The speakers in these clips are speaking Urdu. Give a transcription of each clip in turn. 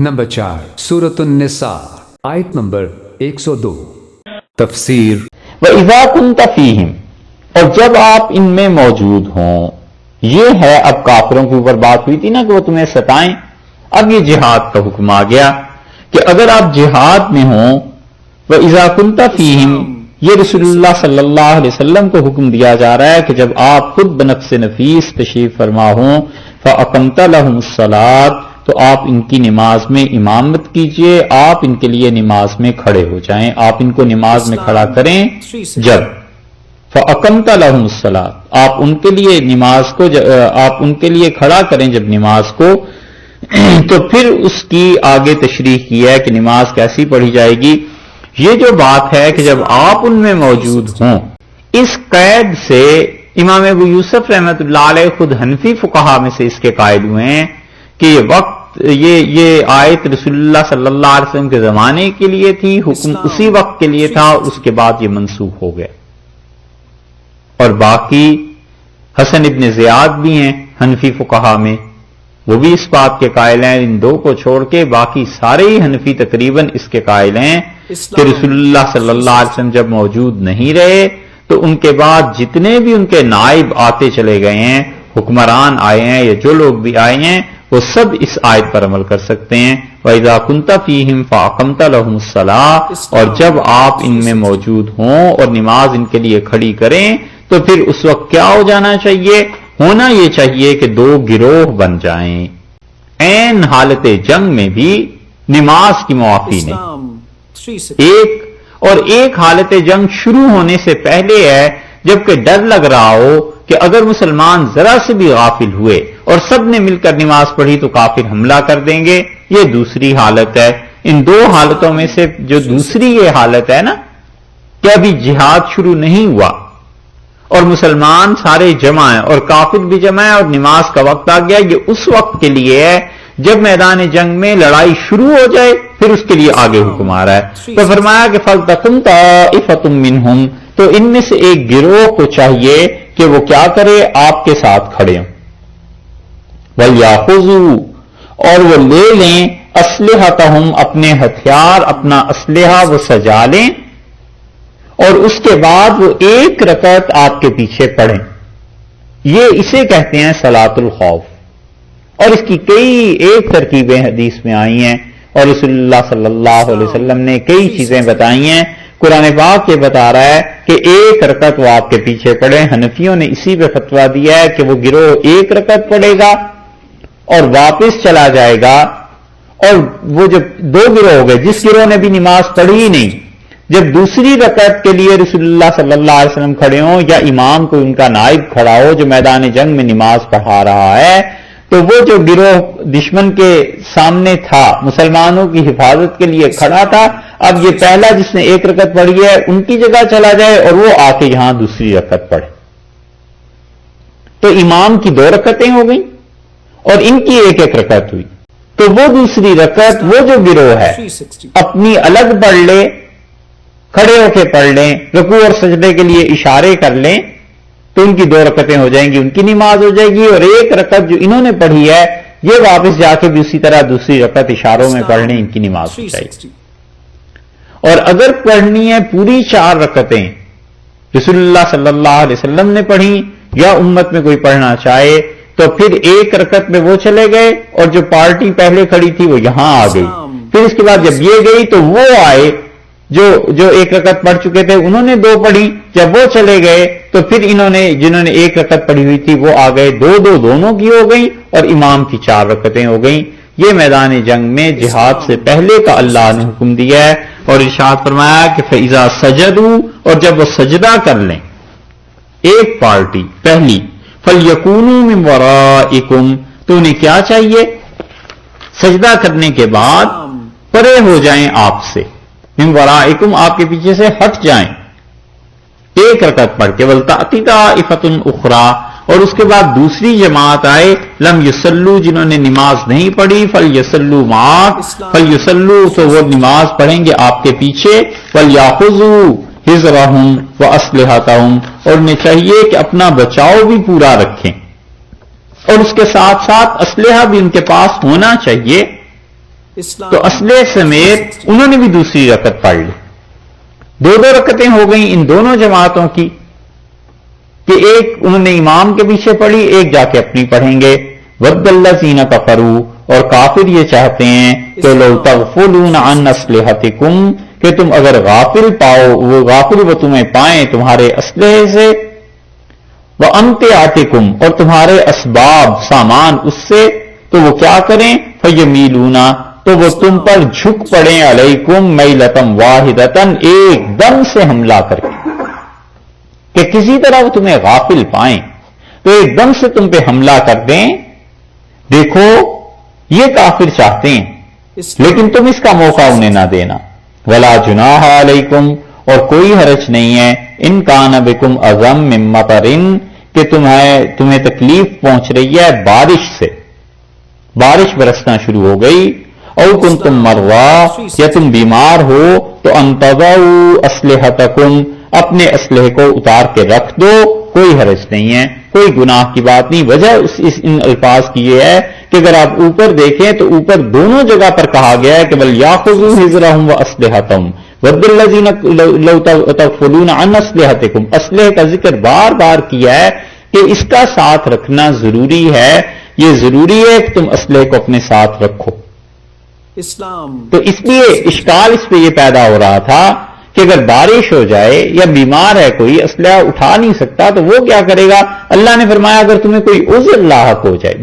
نمبر 4 سورۃ النساء آیت نمبر 102 تفسیر وَإِذَا كُنْتَ فِيهِمْ، اور جب آپ ان میں موجود ہوں. یہ ہے اب کافروں کے اوپر بات ہوئی تھی نا کہ وہ تمہیں ستائیں. اب یہ جہاد کا حکم آ گیا کہ اگر آپ جہاد میں ہوں. وَإِذَا كُنْتَ فِيهِمْ، یہ رسول اللہ صلی اللہ علیہ وسلم کو حکم دیا جا رہا ہے کہ جب آپ خود بنفس نفیس تشریف فرما ہوں فَأَقَمْتَ لَهُمُ الصَّلَاةَ، تو آپ ان کی نماز میں امامت کیجئے، آپ ان کے لیے نماز میں کھڑے ہو جائیں، آپ ان کو نماز میں کھڑا کریں. جب فَأَقَمْتَ لَهُمُ الصَّلَاةَ، آپ ان کے لیے نماز کو آپ ان کے لیے کھڑا کریں جب نماز کو، تو پھر اس کی آگے تشریح کی ہے کہ نماز کیسی پڑھی جائے گی. یہ جو بات ہے کہ جب آپ ان میں موجود ہوں، اس قید سے امام ابو یوسف رحمۃ اللہ علیہ خود حنفی فقہا میں سے اس کے قائل ہوئے ہیں کہ یہ وقت یہ آیت رسول اللہ صلی اللہ علیہ وسلم کے زمانے کے لیے تھی، حکم اسی وقت کے لیے تھا، اس کے بعد یہ منسوخ ہو گیا. اور باقی حسن ابن زیاد بھی ہیں حنفی فقہا میں، وہ بھی اس بات کے قائل ہیں. ان دو کو چھوڑ کے باقی سارے ہی حنفی تقریباً اس کے قائل ہیں کہ رسول اللہ صلی اللہ علیہ وسلم جب موجود نہیں رہے تو ان کے بعد جتنے بھی ان کے نائب آتے چلے گئے ہیں، حکمران آئے ہیں یا جو لوگ بھی آئے ہیں، وہ سب اس آیت پر عمل کر سکتے ہیں. وَإِذَا كُنْتَ فِيهِمْ فَأَقَمْتَ لَهُمُ الصَّلَاةَ، اور جب آپ ان میں موجود ہوں اور نماز ان کے لیے کھڑی کریں تو پھر اس وقت کیا ہو جانا چاہیے؟ ہونا یہ چاہیے کہ دو گروہ بن جائیں. عین حالت جنگ میں بھی نماز کی معافی نہیں، ایک حالت جنگ شروع ہونے سے پہلے ہے جبکہ ڈر لگ رہا ہو کہ اگر مسلمان ذرا سے بھی غافل ہوئے اور سب نے مل کر نماز پڑھی تو کافر حملہ کر دیں گے. یہ دوسری حالت ہے. ان دو حالتوں میں سے جو دوسری یہ حالت ہے نا کہ ابھی جہاد شروع نہیں ہوا اور مسلمان سارے جمع ہیں اور کافر بھی جمع ہے اور نماز کا وقت آ گیا، یہ اس وقت کے لیے ہے جب میدان جنگ میں لڑائی شروع ہو جائے، پھر اس کے لیے آگے حکم آ رہا ہے. تو فرمایا کہ فَلْتَقُمْ طَائِفَةٌ مِّنْهُمْ، تو ان میں سے ایک گروہ کو چاہیے کہ وہ کیا کرے؟ آپ کے ساتھ کھڑے ہوں. وَلْيَأْخُذُوا، اور وہ لے لیں أَسْلِحَتَهُمْ، اپنے ہتھیار، اپنا اسلحہ وہ سجا لیں، اور اس کے بعد وہ ایک رکعت آپ کے پیچھے پڑھیں. یہ اسے کہتے ہیں صلاۃ الخوف. اور اس کی کئی ایک ترکیبیں حدیث میں آئی ہیں اور رسول اللہ صلی اللہ علیہ وسلم نے کئی چیزیں بتائی ہیں. قرآن پاک یہ بتا رہا ہے کہ ایک رکعت وہ آپ کے پیچھے پڑھیں. حنفیوں نے اسی پہ فتویٰ دیا ہے کہ وہ گروہ ایک رکعت پڑھے گا اور واپس چلا جائے گا. اور وہ جب دو گروہ ہو گئے، جس گروہ نے بھی نماز پڑھی ہی نہیں، جب دوسری رکعت کے لیے رسول اللہ صلی اللہ علیہ وسلم کھڑے ہوں یا امام کو ان کا نائب کھڑا ہو جو میدان جنگ میں نماز پڑھا رہا ہے، تو وہ جو گروہ دشمن کے سامنے تھا، مسلمانوں کی حفاظت کے لیے کھڑا تھا، اب یہ پہلا جس نے ایک رکعت پڑھی ہے ان کی جگہ چلا جائے اور وہ آ کے یہاں دوسری رکعت پڑھے. تو امام کی 2 رکعتیں ہو گئیں اور ان کی ایک ایک رکعت ہوئی. تو وہ دوسری رکعت وہ جو گروہ ہے اپنی الگ پڑھ لے، کھڑے ہو کے پڑھ لیں، رکوع اور سجدے کے لیے اشارے کر لیں، تو ان کی 2 رکعتیں ہو جائیں گی، ان کی نماز ہو جائے گی. اور ایک رکعت جو انہوں نے پڑھی ہے یہ واپس جا کے بھی اسی طرح دوسری رکعت اشاروں میں پڑھ لیں، ان کی نماز ہو جائے گی. اور اگر پڑھنی ہے پوری 4 رکعتیں رسول اللہ صلی اللہ علیہ وسلم نے پڑھی یا امت میں کوئی پڑھنا چاہے تو پھر ایک رکعت میں وہ چلے گئے اور جو پارٹی پہلے کھڑی تھی وہ یہاں آ گئی. پھر اس کے بعد جب یہ گئی تو وہ آئے جو ایک رکعت پڑھ چکے تھے، انہوں نے 2 پڑھی. جب وہ چلے گئے تو پھر جنہوں نے ایک رکعت پڑھی ہوئی تھی وہ آ گئے، 2 دونوں کی ہو گئی اور امام کی 4 رکعتیں ہو گئیں. یہ میدان جنگ میں جہاد سے پہلے کا اللہ نے حکم دیا ہے. اور ارشاد فرمایا کہ فَإِذَا سَجَدُوا، اور جب وہ سجدہ کر لیں ایک پارٹی پہلی، فَلْيَكُونُوا مِنْ وَرَائِكُمْ، تو انہیں کیا چاہیے؟ سجدہ کرنے کے بعد پرے ہو جائیں آپ سے، من ورائکم، آپ کے پیچھے سے ہٹ جائیں ایک رکعت پڑھ کے. وَلْتَأْتِ طَائِفَةٌ أُخْرَىٰ، اور اس کے بعد دوسری جماعت آئے، لم یصلوا، جنہوں نے نماز نہیں پڑھی، فَلْيَصَلُّوا مَعَكَ، فَلْيُصَلُّوا، تو وہ نماز پڑھیں گے آپ کے پیچھے. وَلْيَأْخُذُوا حِذْرَهُمْ وَأَسْلِحَتَهُمْ، اور انہیں چاہیے کہ اپنا بچاؤ بھی پورا رکھیں اور اس کے ساتھ ساتھ اسلحہ بھی ان کے پاس ہونا چاہیے. تو اسلحے سمیت انہوں نے بھی دوسری رکعت پڑھ لی. دو رکعتیں ہو گئیں ان دونوں جماعتوں کی کہ ایک انہوں نے امام کے پیچھے پڑھی, ایک جا کے اپنی پڑھیں گے. وَدَّ الَّذِينَ كَفَرُوا, اور کافر یہ چاہتے ہیں کہ لَوْ تَغْفُلُونَ عَنْ أَسْلِحَتِكُمْ, کہ تم اگر غافل پاؤ, وہ غافل وہ تمہیں پائیں تمہارے اسلحے سے, وَأَمْتِعَتِكُمْ, اور تمہارے اسباب سامان اس سے, تو وہ کیا کریں, فَيَمِيلُونَ, تو وہ تم پر جھک پڑیں, عَلَيْكُمْ مَيْلَةً وَاحِدَةً, ایک دم سے حملہ کر کے, کہ کسی طرح وہ تمہیں غافل پائیں تو ایک دم سے تم پہ حملہ کر دیں. دیکھو یہ کافر چاہتے ہیں, لیکن تم اس کا موقع انہیں نہ دینا. وَلَا جُنَاحَ عَلَيْكُمْ, اور کوئی حرج نہیں ہے, إِن كَانَ بِكُمْ أَذًى مِّن مَطَرٍ, کہ تمہیں تکلیف پہنچ رہی ہے بارش سے, بارش برسنا شروع ہو گئی. او كنتم مرضى, یا تم بیمار ہو, تو ان تضعوا اسلحتکم, اپنے اسلحے کو اتار کے رکھ دو, کوئی حرج نہیں ہے, کوئی گناہ کی بات نہیں. وجہ ان الفاظ کی یہ ہے کہ اگر آپ اوپر دیکھیں تو اوپر دونوں جگہ پر کہا گیا ہے کہ بل یاخذوا حذرهم واسلحتهم وَدَّ الَّذِينَ لَوْ تَغْفُلُونَ عَنْ أَسْلِحَتِكُمْ, اسلحے کا ذکر بار بار کیا ہے کہ اس کا ساتھ رکھنا ضروری ہے. یہ ضروری ہے کہ تم اسلحے کو اپنے ساتھ رکھو. تو اس لیے اشکال اس پہ یہ پیدا ہو رہا تھا کہ اگر بارش ہو جائے یا بیمار ہے کوئی, اسلحہ اٹھا نہیں سکتا, تو وہ کیا کرے گا. اللہ نے فرمایا اگر تمہیں کوئی عذر لاحق ہو جائے,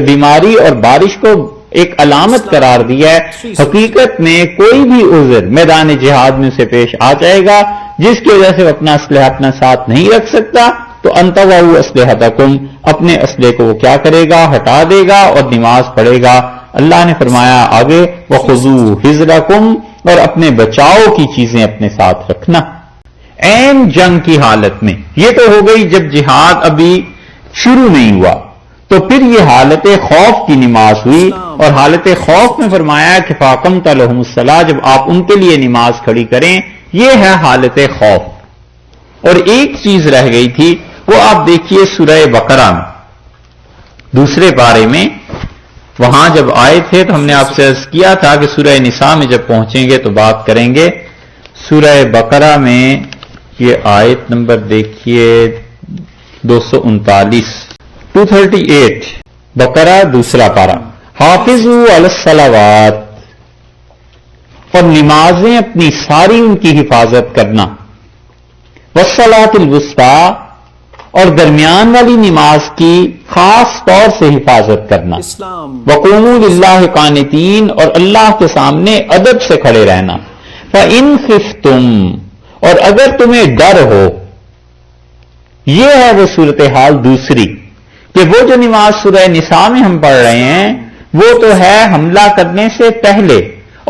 بیماری اور بارش کو ایک علامت قرار دیا ہے, حقیقت میں کوئی بھی عذر میدان جہاد میں سے پیش آ جائے گا جس کی وجہ سے وہ اپنا اسلحہ اپنا ساتھ نہیں رکھ سکتا, تو انتظروا اسلحتکم, اپنے اسلحے کو وہ کیا کرے گا, ہٹا دے گا اور نماز پڑھے گا. اللہ نے فرمایا آگے وَخُذُوا حِذْرَكُمْ, اور اپنے بچاؤ کی چیزیں اپنے ساتھ رکھنا. عین جنگ کی حالت میں, یہ تو ہو گئی جب جہاد ابھی شروع نہیں ہوا, تو پھر یہ حالت خوف کی نماز ہوئی, اور حالت خوف میں فرمایا کہ فَأَقَمْتَ لَهُمُ الصَّلَاةَ, جب آپ ان کے لیے نماز کھڑی کریں, یہ ہے حالت خوف. اور ایک چیز رہ گئی تھی, وہ آپ دیکھیے سورہ بقرہ میں دوسرے پارے میں, وہاں جب آئے تھے تو ہم نے آپ سے عرض کیا تھا کہ سورہ نساء میں جب پہنچیں گے تو بات کریں گے. سورہ بقرہ میں یہ آیت نمبر دیکھیے 239, 238, بقرہ دوسرا پارہ. حافظوا علی الصلوات, اور نمازیں اپنی ساری ان کی حفاظت کرنا. والصلاۃ الوسطیٰ, اور درمیان والی نماز کی خاص طور سے حفاظت کرنا. وقوموا للہ قانتین, اور اللہ کے سامنے ادب سے کھڑے رہنا. فإن خفتم, اور اگر تمہیں ڈر ہو, یہ ہے وہ صورتحال دوسری, کہ وہ جو نماز سورہ نساء میں ہم پڑھ رہے ہیں وہ تو ہے حملہ کرنے سے پہلے,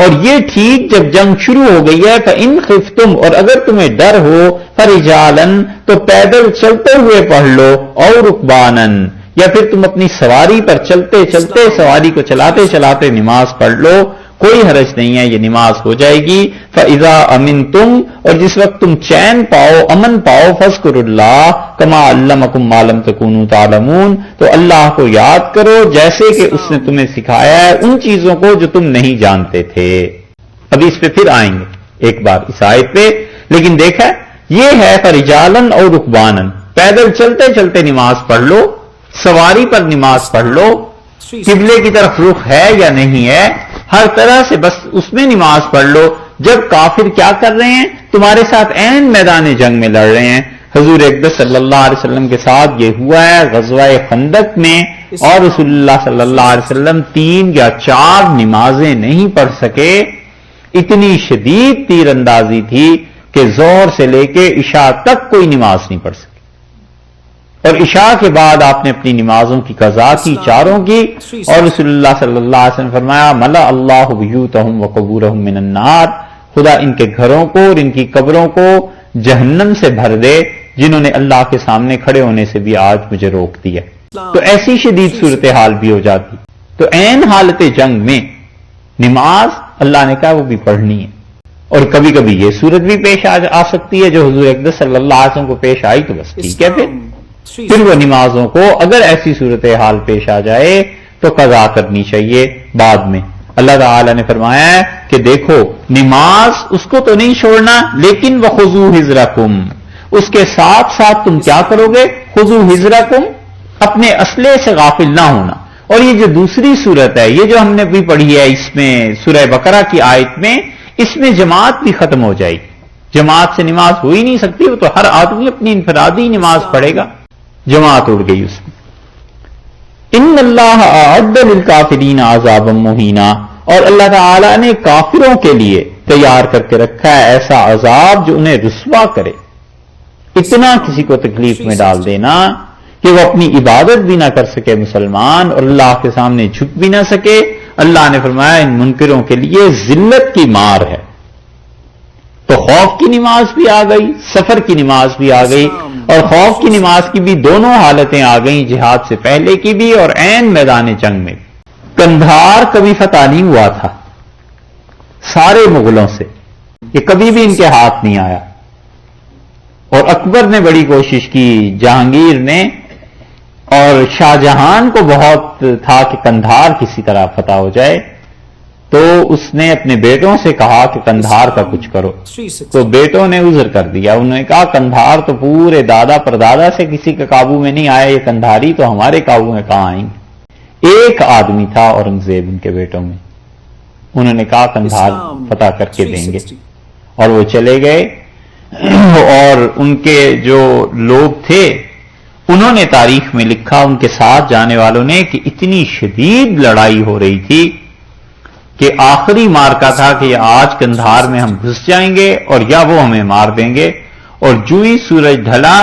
اور یہ ٹھیک جب جنگ شروع ہو گئی ہے. فإن خفتم, اور اگر تمہیں ڈر ہو, فرجالن, تو پیدل چلتے ہوئے پڑھ لو, اور رکبانن, یا پھر تم اپنی سواری پر چلتے چلتے سواری کو چلاتے چلاتے نماز پڑھ لو, کوئی حرج نہیں ہے, یہ نماز ہو جائے گی. فَإِذَا أَمِنْتُمْ, اور جس وقت تم چین پاؤ, امن پاؤ, فَاذْكُرُوا اللَّهَ كَمَا عَلَّمَكُم مَّا لَمْ تَكُونُوا تَعْلَمُونَ, تو اللہ کو یاد کرو جیسے کہ اس نے تمہیں سکھایا ہے ان چیزوں کو جو تم نہیں جانتے تھے. ابھی اس پہ پھر آئیں گے ایک بار اس آیت پہ, لیکن دیکھا یہ ہے فرجالن اور رکبانن, پیدل چلتے چلتے نماز پڑھ لو, سواری پر نماز پڑھ لو, قبلے کی طرف رخ ہے یا نہیں ہے, ہر طرح سے بس اس میں نماز پڑھ لو. جب کافر کیا کر رہے ہیں, تمہارے ساتھ عین میدان جنگ میں لڑ رہے ہیں. حضور اقدس صلی اللہ علیہ وسلم کے ساتھ یہ ہوا ہے غزوہ خندق میں, اور رسول اللہ صلی اللہ علیہ وسلم 3 یا 4 نمازیں نہیں پڑھ سکے. اتنی شدید تیر اندازی تھی کہ ظہر سے لے کے عشاء تک کوئی نماز نہیں پڑھ سکے, اور عشاء کے بعد آپ نے اپنی نمازوں کی قضا کی, چاروں کی, اور رسول اللہ صلی اللہ علیہ وسلم فرمایا ملا اللہ بیوتہم وقبورہم من النار, خدا ان کے گھروں کو اور ان کی قبروں کو جہنم سے بھر دے, جنہوں نے اللہ کے سامنے کھڑے ہونے سے بھی آج مجھے روک دیا. تو ایسی شدید صورتحال بھی ہو جاتی. تو عین حالت جنگ میں نماز اللہ نے کہا وہ بھی پڑھنی ہے. اور کبھی کبھی یہ صورت بھی پیش آ سکتی ہے جو حضور اقدس صلی اللہ علیہ وسلم کو پیش آئی, تو بس ٹھیک ہے. پھر وہ نمازوں کو اگر ایسی صورتحال پیش آ جائے تو قضا کرنی چاہیے بعد میں. اللہ تعالی نے فرمایا ہے کہ دیکھو نماز اس کو تو نہیں چھوڑنا، لیکن وَخُذُوا حِذْرَكُمْ، اس کے ساتھ ساتھ تم کیا کرو گے؟ خُذُوا حِذْرَكُمْ، اپنے اسلحے سے غافل نہ ہونا. اور یہ جو دوسری صورت ہے، یہ جو ہم نے بھی پڑھی ہے، اس میں سورہ بقرہ کی آیت میں، اس میں جماعت بھی ختم ہو جائے گی. جماعت سے نماز ہو ہی نہیں سکتی، وہ تو ہر آدمی اپنی انفرادی نماز پڑھے گا. جماعت اڑ گئی اس میں. ان اللہ اعد للکافرین عذابا مہینا، اور اللہ تعالی نے کافروں کے لیے تیار کر کے رکھا ہے ایسا عذاب جو انہیں رسوا کرے. اتنا کسی کو تکلیف میں ڈال دینا کہ وہ اپنی عبادت بھی نہ کر سکے مسلمان، اور اللہ کے سامنے جھک بھی نہ سکے. اللہ نے فرمایا ان منکروں کے لیے ذلت کی مار ہے. تو خوف کی نماز بھی آ گئی، سفر کی نماز بھی آ گئی، اور خوف کی نماز کی بھی دونوں حالتیں آ گئیں، جہاد سے پہلے کی بھی اور عین میدان جنگ میں. قندھار کبھی فتح نہیں ہوا تھا سارے مغلوں سے، یہ کبھی بھی ان کے ہاتھ نہیں آیا. اور اکبر نے بڑی کوشش کی، جہانگیر نے، اور شاہ جہان کو بہت تھا کہ قندھار کسی طرح فتح ہو جائے. تو اس نے اپنے بیٹوں سے کہا کہ قندھار کا کچھ کرو. تو بیٹوں نے عذر کر دیا، انہوں نے کہا قندھار تو پورے دادا پردادا سے کسی کے قابو میں نہیں آیا، یہ قندھاری تو ہمارے قابو میں کہاں آئیں گے. ایک آدمی تھا اورنگزیب ان کے بیٹوں میں، انہوں نے کہا قندھار فتح کر کے دیں گے، اور وہ چلے گئے. اور ان کے جو لوگ تھے انہوں نے تاریخ میں لکھا، ان کے ساتھ جانے والوں نے، کہ اتنی شدید لڑائی ہو رہی تھی کہ آخری مارکا تھا کہ آج قندھار میں ہم گھس جائیں گے اور یا وہ ہمیں مار دیں گے. اور جو ہی سورج ڈھلا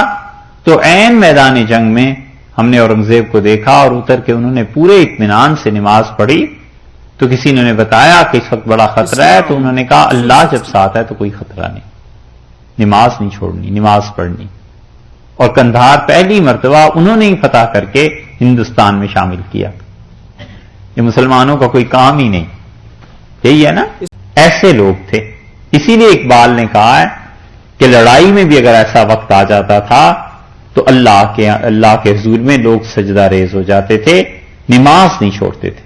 تو عین میدان جنگ میں ہم نے اورنگزیب کو دیکھا، اور اتر کے انہوں نے پورے اطمینان سے نماز پڑھی. تو کسی نے بتایا کہ اس وقت بڑا خطرہ ہے، تو انہوں نے کہا اللہ جب ساتھ ہے تو کوئی خطرہ نہیں، نماز نہیں چھوڑنی، نماز پڑھنی. اور قندھار پہلی مرتبہ انہوں نے ہی فتح کر کے ہندوستان میں شامل کیا. یہ مسلمانوں کا کوئی کام ہی نہیں. یہی ہے نا، ایسے لوگ تھے. اسی لیے اقبال نے کہا ہے کہ لڑائی میں بھی اگر ایسا وقت آ جاتا تھا تو اللہ کے حضور میں لوگ سجدہ ریز ہو جاتے تھے، نماز نہیں چھوڑتے تھے.